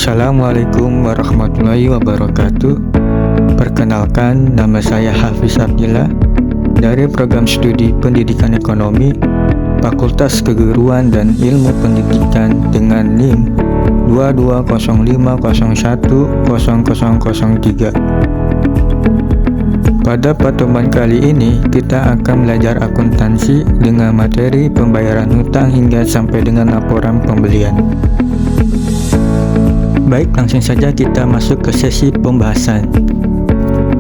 Assalamualaikum warahmatullahi wabarakatuh. Perkenalkan, nama saya Hafiz Abdillah dari Program Studi Pendidikan Ekonomi Fakultas Keguruan dan Ilmu Pendidikan dengan NIM 2205010003. Pada pertemuan kali ini, kita akan belajar akuntansi dengan materi pembayaran hutang hingga sampai dengan laporan pembelian. Baik, langsung saja kita masuk ke sesi pembahasan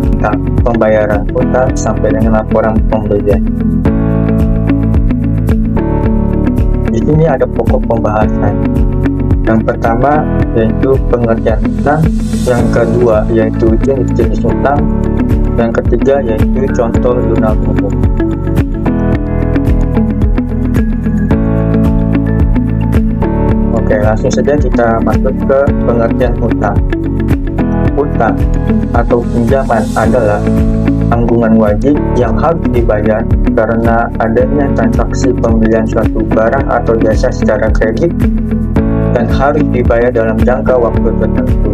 tentang pembayaran hutang sampai dengan laporan pembelian. Di sini ada pokok pembahasan. Yang pertama yaitu pengertian hutang, yang kedua yaitu jenis-jenis hutang, yang ketiga yaitu contoh lunak umum. Oke, langsung saja kita masuk ke pengertian hutang. Hutang atau pinjaman adalah tanggungan wajib yang harus dibayar karena adanya transaksi pembelian suatu barang atau jasa secara kredit dan harus dibayar dalam jangka waktu tertentu.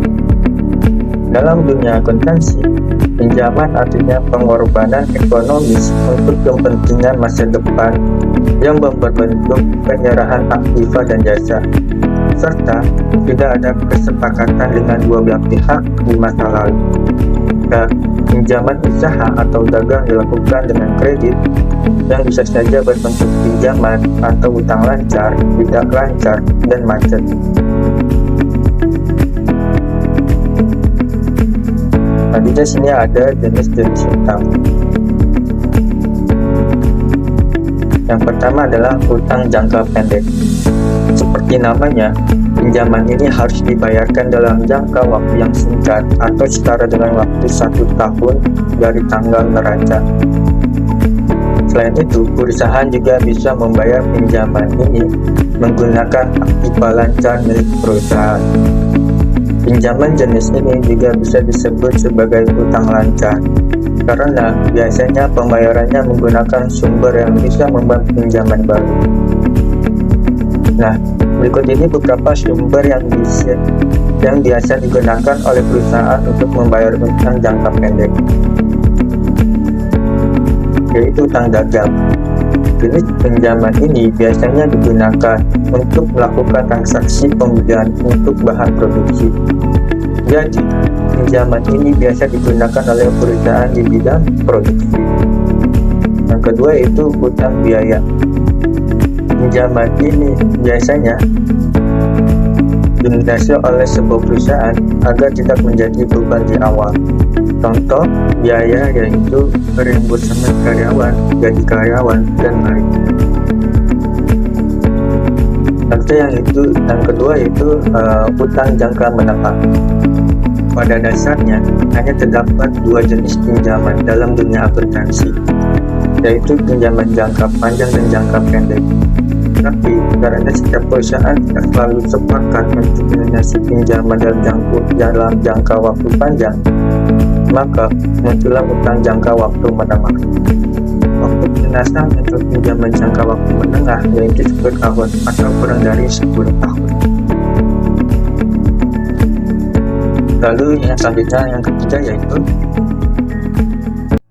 Dalam dunia akuntansi, pinjaman artinya pengorbanan ekonomis untuk kepentingan masa depan yang berbentuk penyerahan aktiva dan jasa, serta tidak ada kesepakatan dengan dua belah pihak di masa lalu. Pinjaman usaha atau dagang dilakukan dengan kredit yang bisa saja berbentuk pinjaman atau utang lancar, tidak lancar, dan macet. Di sini ada jenis-jenis hutang. Yang pertama adalah hutang jangka pendek. Seperti namanya, pinjaman ini harus dibayarkan dalam jangka waktu yang singkat atau setara dengan waktu 1 tahun dari tanggal neraca. Selain itu, perusahaan juga bisa membayar pinjaman ini menggunakan aktiva lancar milik perusahaan. Pinjaman jenis ini juga bisa disebut sebagai hutang lancar karena biasanya pembayarannya menggunakan sumber yang bisa membantu pinjaman baru. Nah, berikut ini beberapa sumber yang biasa digunakan oleh perusahaan untuk membayar hutang jangka pendek, yaitu hutang dagang. Jenis pinjaman ini biasanya digunakan untuk melakukan transaksi pembelian untuk bahan produksi. Jadi, pinjaman ini biasa digunakan oleh perusahaan di bidang produksi. Yang kedua yaitu hutang biaya. Pinjaman ini biasanya dilunasi oleh sebuah perusahaan agar tidak menjadi beban di awal. Contoh biaya yaitu reimbursement karyawan, gaji karyawan, dan lain. Yang kedua yaitu hutang jangka menengah. Pada dasarnya hanya terdapat dua jenis pinjaman dalam dunia akuntansi, yaitu pinjaman jangka panjang dan jangka pendek. Tapi karena setiap perusahaan tidak selalu sepakat untuk melunasi pinjaman dalam jangka waktu panjang, maka muncullah hutang jangka waktu menengah. Waktu pelunasan untuk pinjaman jangka waktu menengah yaitu 10 tahun atau kurang dari 10 tahun. Lalu yang selanjutnya, yang ketiga yaitu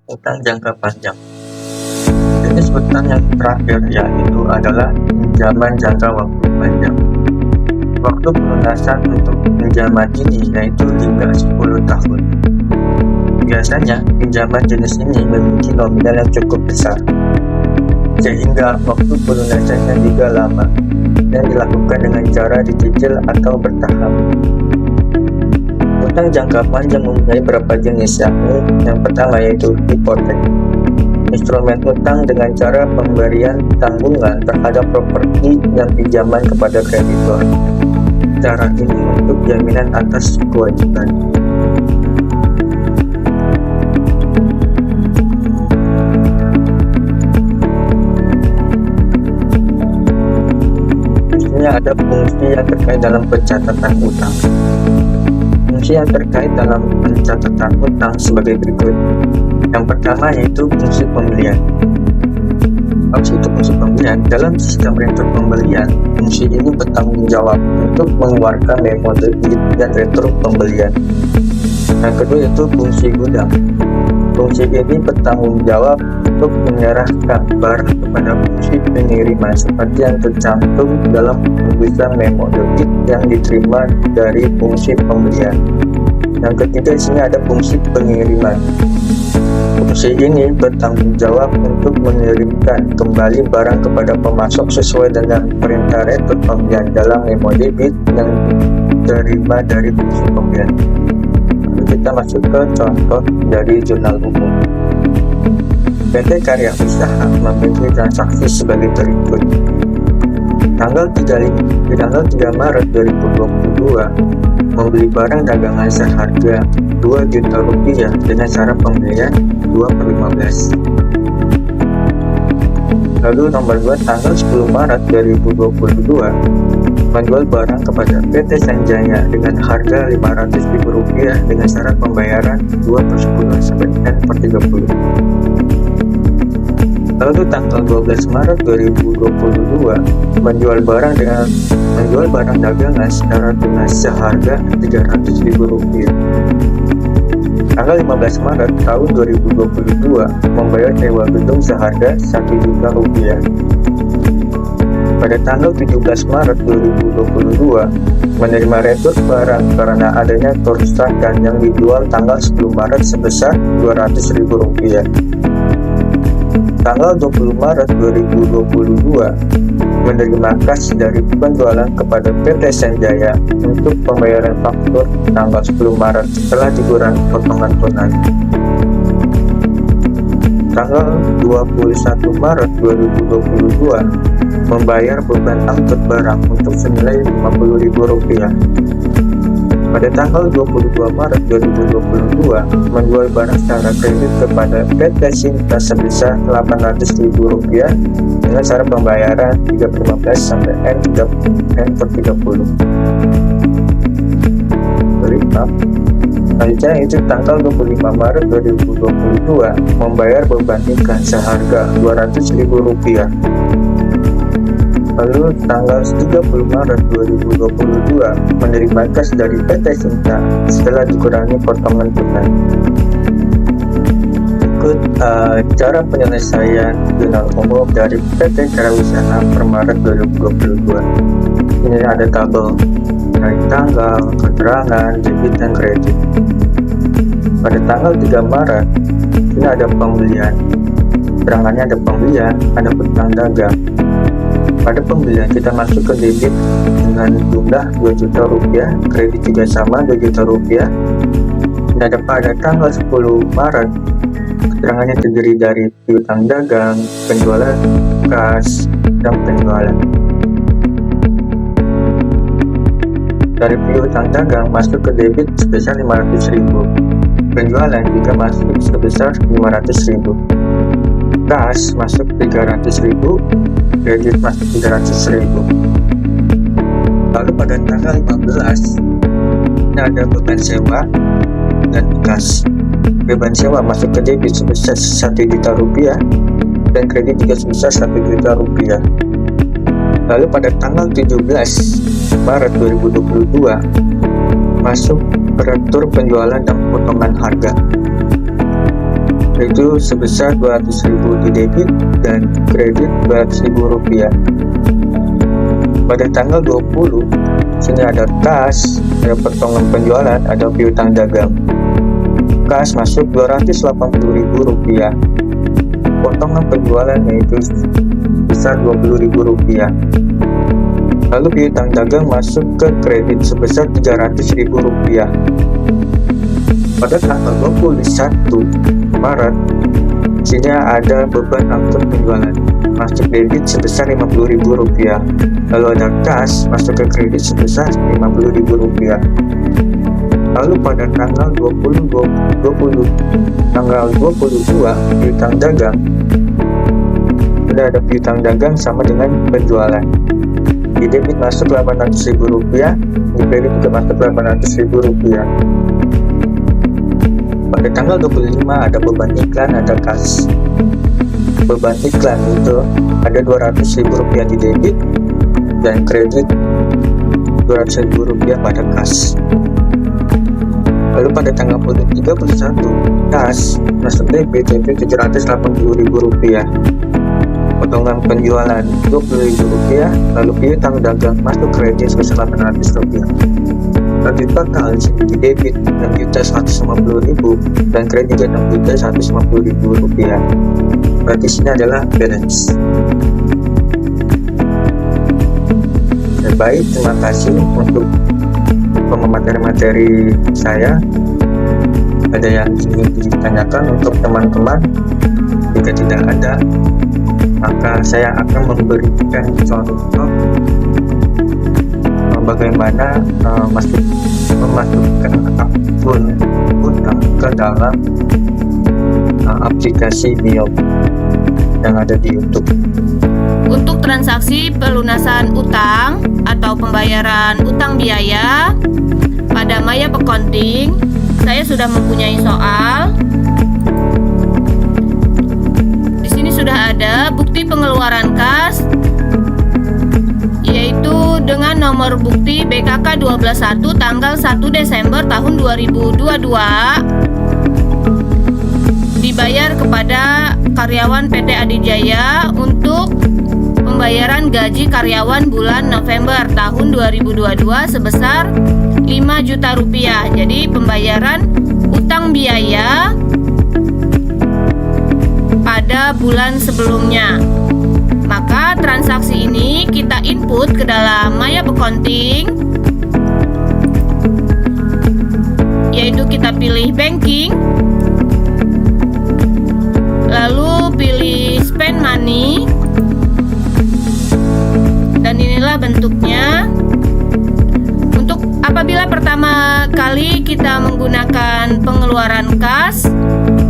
hutang jangka panjang. Jenis hutang yang terakhir yaitu adalah pinjaman jangka waktu panjang. Waktu pelunasan untuk pinjaman ini yaitu hingga 10 tahun. Biasanya, pinjaman jenis ini memiliki nominal yang cukup besar, sehingga waktu pelunasannya juga lama dan dilakukan dengan cara dicicil atau bertahap. Hutang jangka panjang mempunyai beberapa jenis, yakni yang pertama yaitu hipotek. Instrumen hutang dengan cara pemberian tanggungan terhadap properti yang pinjaman kepada kreditor. Cara ini untuk jaminan atas kewajiban. Ada fungsi yang terkait dalam pencatatan hutang. Fungsi yang terkait dalam pencatatan hutang sebagai berikut. Yang pertama yaitu fungsi pembelian. Apa itu fungsi pembelian? Dalam sistem retur pembelian, fungsi ini bertanggung jawab untuk mengeluarkan memo debit dan retur pembelian. Yang kedua yaitu fungsi gudang. Fungsi ini bertanggung jawab untuk menyerahkan barang kepada fungsi pengiriman seperti yang tercantum dalam tulisan memo debit yang diterima dari fungsi pembelian. Yang ketiga di sini ada fungsi pengiriman. Fungsi ini bertanggung jawab untuk mengirimkan kembali barang kepada pemasok sesuai dengan perintah retur pembelian dalam memo debit yang diterima dari fungsi pembelian. Lalu kita masuk ke contoh dari jurnal umum. PT Karya Usaha memiliki transaksi sebagai berikut. Tanggal 3 Maret 2022 membeli barang dagangan seharga Rp2.000.000 dengan cara pembelian 2/15. Lalu nomor 2, tanggal 10 Maret 2022 menjual barang kepada PT Sanjaya dengan harga Rp500.000 dengan syarat pembayaran 2/10 sampai N/30. Lalu tanggal 12 Maret 2022 menjual barang dagangan secara tunai seharga Rp300.000. Tanggal 15 Maret tahun 2022 membayar sewa gedung seharga Rp1.000.000. Pada tanggal 17 Maret 2022 menerima retur barang karena adanya kerusakan yang dijual tanggal 10 Maret sebesar Rp200.000. Tanggal 20 Maret 2022 menerima kas dari penjualan kepada PT Sanjaya untuk pembayaran faktur tanggal 10 Maret setelah dikurangi potongan tunai. Tanggal 21 Maret 2022 membayar beban angkut barang untuk senilai Rp50.000. Pada tanggal 22 Maret 2022 menjual barang secara kredit kepada PT Sinta sebesar Rp800.000 dengan cara pembayaran 3/15 sampai N/30. Selanjutnya itu tanggal 25 Maret 2022 membayar beban ikan seharga Rp200.000. Lalu tanggal 30 Maret 2022 menerima kas dari PT Sinta setelah dikurangi potongan tunai. Ikut cara penyelesaian jurnal umum dari PT Karya Usaha per Maret 2022. Ini ada tabel dari tanggal, keterangan, debit dan kredit. Pada tanggal 3 Maret ini ada pembelian. Keterangannya ada pembelian, ada hutang dagang. Pada pembelian kita masuk ke debit dengan jumlah Rp2.000.000, kredit juga sama Rp2.000.000. Dan pada tanggal 10 Maret keterangannya terdiri dari piutang dagang, penjualan kas, dan penjualan. Dari piutang dagang masuk ke debit sebesar Rp500.000, penjualan juga masuk sebesar Rp500.000. Kas masuk Rp300.000, kredit masuk Rp300.000. Lalu pada tanggal 15 ini ada beban sewa dan kas. Beban sewa masuk ke debit sebesar Rp1.000.000 dan kredit juga sebesar Rp1.000.000. Lalu pada tanggal 17 Maret 2022 masuk retur penjualan dan potongan harga, itu sebesar Rp200.000 di debit dan kredit Rp200.000. Pada tanggal 20 sini ada kas, ada potongan penjualan, ada piutang dagang. Kas masuk Rp280.000, potongan penjualan yaitu sebesar Rp20.000. Lalu piutang dagang masuk ke kredit sebesar Rp300.000. Pada tanggal 21 Maret sini ada beban angkut penjualan, masuk debit sebesar Rp50.000. Lalu ada kas masuk ke kredit sebesar Rp50.000. Lalu pada tanggal 22 piutang dagang, sudah ada piutang dagang sama dengan penjualan. Di debit masuk Rp800.000, di kredit juga masuk Rp800.000. Pada tanggal 25 ada beban iklan, ada kas. beban iklan, itu ada Rp200.000 di debit dan kredit Rp200.000 pada kas. Lalu pada tanggal 31 kas masuk debit itu Rp780.000, potongan penjualan Rp20.000, lalu piutang dagang masuk kredit sebesar Rp800. Berarti total di debit Rp6.150.000 dan kredit Rp6.150.000. Berarti sini adalah balance. Baik, terima kasih untuk materi-materi saya. Ada yang ingin ditanyakan untuk teman-teman? Jika tidak ada, maka saya akan memberikan contoh bagaimana memasukkan akun utang ke dalam aplikasi Mio yang ada di YouTube. Untuk transaksi pelunasan utang atau pembayaran utang biaya pada Maya Accounting, saya sudah mempunyai soal. Di sini sudah ada bukti pengeluaran kas, yaitu dengan nomor bukti BKK 121 tanggal 1 Desember tahun 2022 dibayar kepada karyawan PT Adijaya untuk pembayaran gaji karyawan bulan November tahun 2022 sebesar Rp5 juta. Jadi pembayaran utang biaya pada bulan sebelumnya. Maka transaksi ini kita input ke dalam Maya Accounting, yaitu kita pilih banking, lalu pilih spend money, dan inilah bentuknya. Untuk apabila pertama kali kita menggunakan pengeluaran kas,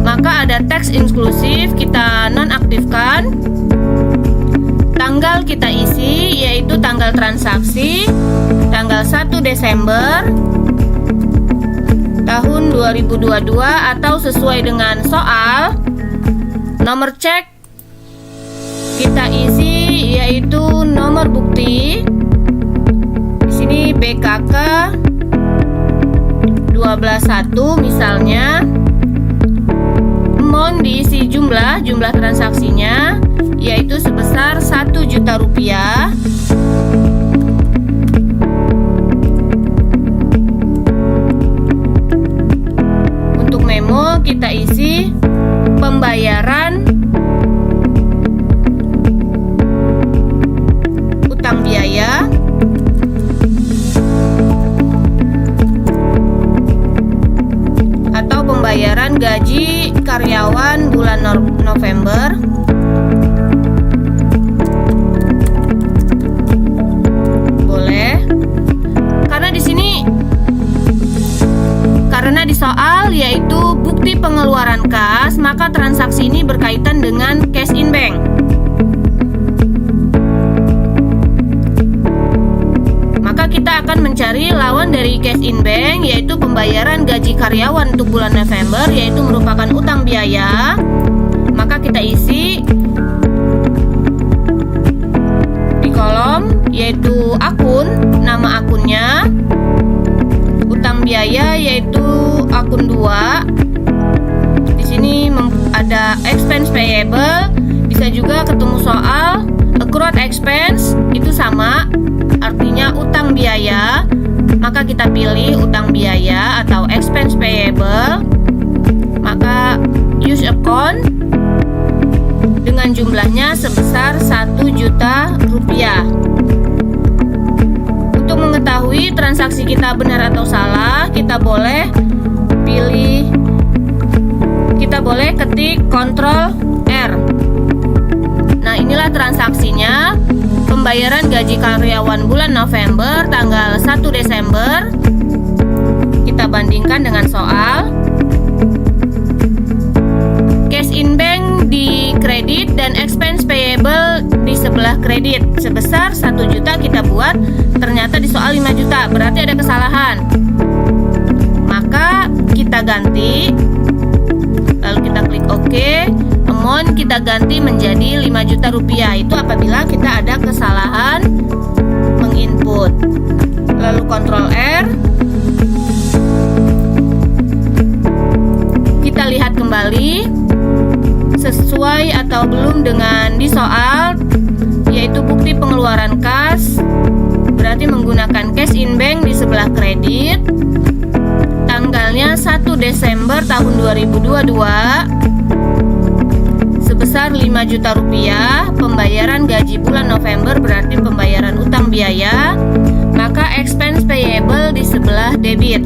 maka ada tax inklusif, kita nonaktifkan. Tanggal kita isi, yaitu tanggal transaksi tanggal 1 Desember tahun 2022 atau sesuai dengan soal. Nomor cek kita isi, yaitu nomor bukti. Di sini BKK 121 misalnya. Amount diisi jumlah transaksinya, yaitu sebesar Rp1 juta. Untuk memo kita isi pembayaran utang biaya atau pembayaran gaji karyawan bulan November. Boleh. Karena di soal yaitu bukti pengeluaran kas, maka transaksi ini berkaitan dengan cash in bank. Maka kita akan mencari lawan dari cash in bank, yaitu pembayaran gaji karyawan untuk bulan November, yaitu merupakan utang biaya. Maka kita isi di kolom yaitu akun, nama akunnya, utang biaya yaitu akun 2. Di sini ada expense payable, bisa juga ketemu soal accrued expense, itu sama, artinya utang biaya. Maka kita pilih utang biaya atau expense payable. Maka use account dengan jumlahnya sebesar Rp1 juta. Untuk mengetahui transaksi kita benar atau salah, kita boleh ketik Ctrl R. Nah, inilah transaksinya. Pembayaran gaji karyawan bulan November tanggal 1 Desember. Kita bandingkan dengan soal. Cash in bank di kredit dan expense payable di sebelah kredit sebesar 1 juta kita buat, ternyata di soal 5 juta, berarti ada kesalahan. Maka kita ganti, lalu kita klik OK. Amount namun kita ganti menjadi 5 juta rupiah. Itu apabila kita ada kesalahan menginput. Lalu Ctrl R. Kita lihat kembali sesuai atau belum dengan di soal, yaitu bukti pengeluaran kas. Berarti menggunakan cash in bank di sebelah kredit. Tanggalnya 1 Desember tahun 2022 sebesar 5 juta rupiah. Pembayaran gaji bulan November berarti pembayaran utang biaya. Maka expense payable di sebelah debit.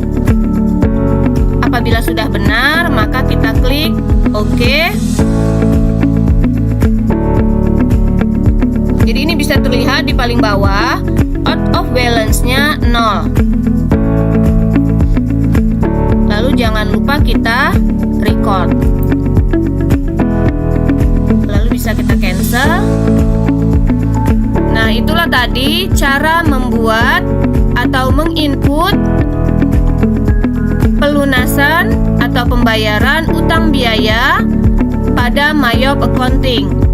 Apabila sudah benar, maka kita klik OK. Jadi ini bisa terlihat di paling bawah, out of balance-nya 0. Lalu jangan lupa kita record. Lalu bisa kita cancel. Nah, itulah tadi cara membuat atau menginput pelunasan atau pembayaran utang biaya pada Mayop Accounting.